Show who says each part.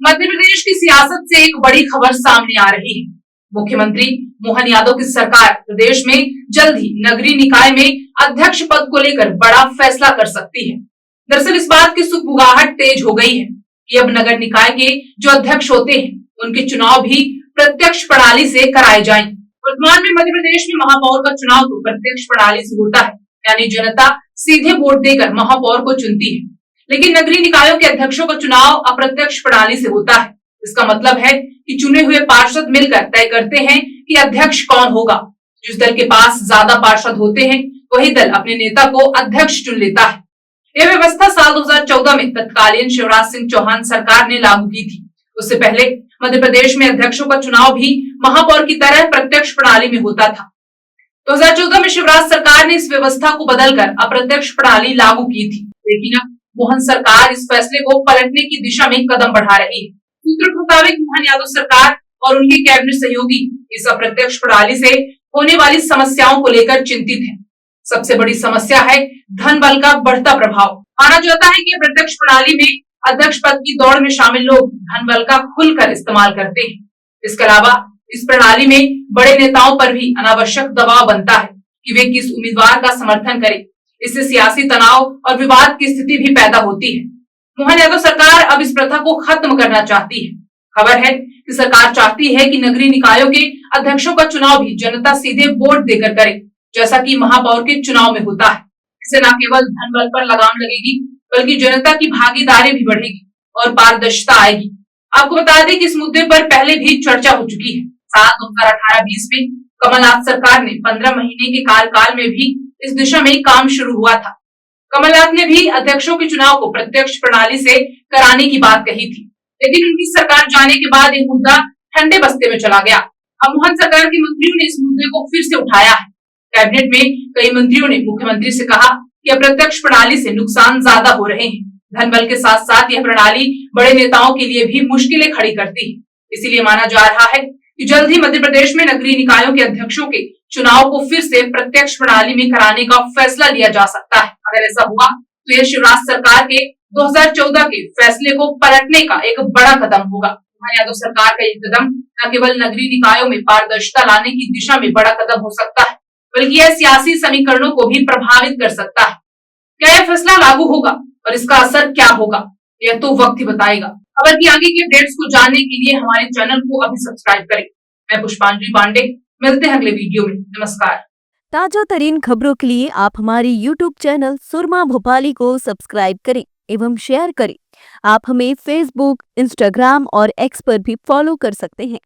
Speaker 1: मध्य प्रदेश की सियासत से एक बड़ी खबर सामने आ रही है। मुख्यमंत्री मोहन यादव की सरकार प्रदेश में जल्द ही नगरीय निकाय में अध्यक्ष पद को लेकर बड़ा फैसला कर सकती है। दरअसल इस बात की सुगबुगाहट तेज हो गई है कि अब नगर निकाय के जो अध्यक्ष होते हैं उनके चुनाव भी प्रत्यक्ष प्रणाली से कराए जाएं। वर्तमान में मध्य प्रदेश में महापौर का चुनाव तो प्रत्यक्ष प्रणाली से होता है, यानी जनता सीधे वोट देकर महापौर को चुनती है। लेकिन नगरीय निकायों के अध्यक्षों का चुनाव अप्रत्यक्ष प्रणाली से होता है। इसका मतलब है कि चुने हुए पार्षद मिलकर तय करते हैं कि अध्यक्ष कौन होगा। जिस दल के पास ज्यादा पार्षद होते हैं वही दल अपने नेता को अध्यक्ष चुन लेता है। यह व्यवस्था साल 2014 में तत्कालीन शिवराज सिंह चौहान सरकार ने लागू की थी। उससे पहले मध्य प्रदेश में अध्यक्षों का चुनाव भी महापौर की तरह प्रत्यक्ष प्रणाली में होता था। 2014 में शिवराज सरकार ने इस व्यवस्था को बदलकर अप्रत्यक्ष प्रणाली लागू की थी, लेकिन अब मोहन सरकार इस फैसले को पलटने की दिशा में कदम बढ़ा रही है। सूत्रों के मुताबिक मोहन यादव सरकार और उनके कैबिनेट सहयोगी इस अप्रत्यक्ष प्रणाली से होने वाली समस्याओं को लेकर चिंतित हैं। सबसे बड़ी समस्या है धन बल का बढ़ता प्रभाव। माना जाता है कि अप्रत्यक्ष प्रणाली में अध्यक्ष पद की दौड़ में शामिल लोग धन बल का खुलकर इस्तेमाल करते हैं। इसके अलावा इस प्रणाली में बड़े नेताओं पर भी अनावश्यक दबाव बनता है कि वे किस उम्मीदवार का समर्थन करें। इससे सियासी तनाव और विवाद की स्थिति भी पैदा होती है। मोहन यादव सरकार अब इस प्रथा को खत्म करना चाहती है। खबर है कि सरकार चाहती है कि नगरीय निकायों के अध्यक्षों का चुनाव भी जनता सीधे वोट देकर करे, जैसा कि महापौर के चुनाव में होता है। इससे न केवल धन बल पर लगाम लगेगी, बल्कि जनता की भागीदारी भी बढ़ेगी और पारदर्शिता आएगी। आपको बता दें कि इस मुद्दे पर पहले भी चर्चा हो चुकी है। साल 2018-20 में कमलनाथ सरकार ने 15 महीने के कार्यकाल में भी इस दिशा में काम शुरू हुआ था। कमलनाथ ने भी अध्यक्षों के चुनाव को प्रत्यक्ष प्रणाली से कराने की बात कही थी, लेकिन उनकी सरकार जाने के बाद यह मुद्दा ठंडे बस्ते में चला गया। अब मोहन सरकार के मंत्रियों ने इस मुद्दे को फिर से उठाया है। कैबिनेट में कई मंत्रियों ने मुख्यमंत्री से कहा कि अप्रत्यक्ष प्रणाली से नुकसान ज्यादा हो रहे हैं। धन बल के साथ साथ यह प्रणाली बड़े नेताओं के लिए भी मुश्किलें खड़ी करती है। इसीलिए माना जा रहा है कि जल्द ही मध्य प्रदेश में नगरीय निकायों के अध्यक्षों के चुनाव को फिर से प्रत्यक्ष प्रणाली में कराने का फैसला लिया जा सकता है। अगर ऐसा हुआ तो यह शिवराज सरकार के 2014 के फैसले को पलटने का एक बड़ा कदम होगा। मोहन यादव सरकार का यह कदम न केवल नगरीय निकायों में पारदर्शिता लाने की दिशा में बड़ा कदम हो सकता है, बल्कि यह सियासी समीकरणों को भी प्रभावित कर सकता है। क्या यह फैसला लागू होगा और इसका असर क्या होगा, यह तो वक्त ही बताएगा। खबर की आगे की अपडेट्स को जानने के लिए हमारे चैनल को अभी सब्सक्राइब करें। मैं पुष्पांजलि पांडे, मिलते हैं अगले वीडियो में। नमस्कार।
Speaker 2: ताजा तरीन खबरों के लिए आप हमारी YouTube चैनल सुरमा भोपाली को सब्सक्राइब करें एवं शेयर करें। आप हमें Facebook, Instagram और X पर भी फॉलो कर सकते हैं।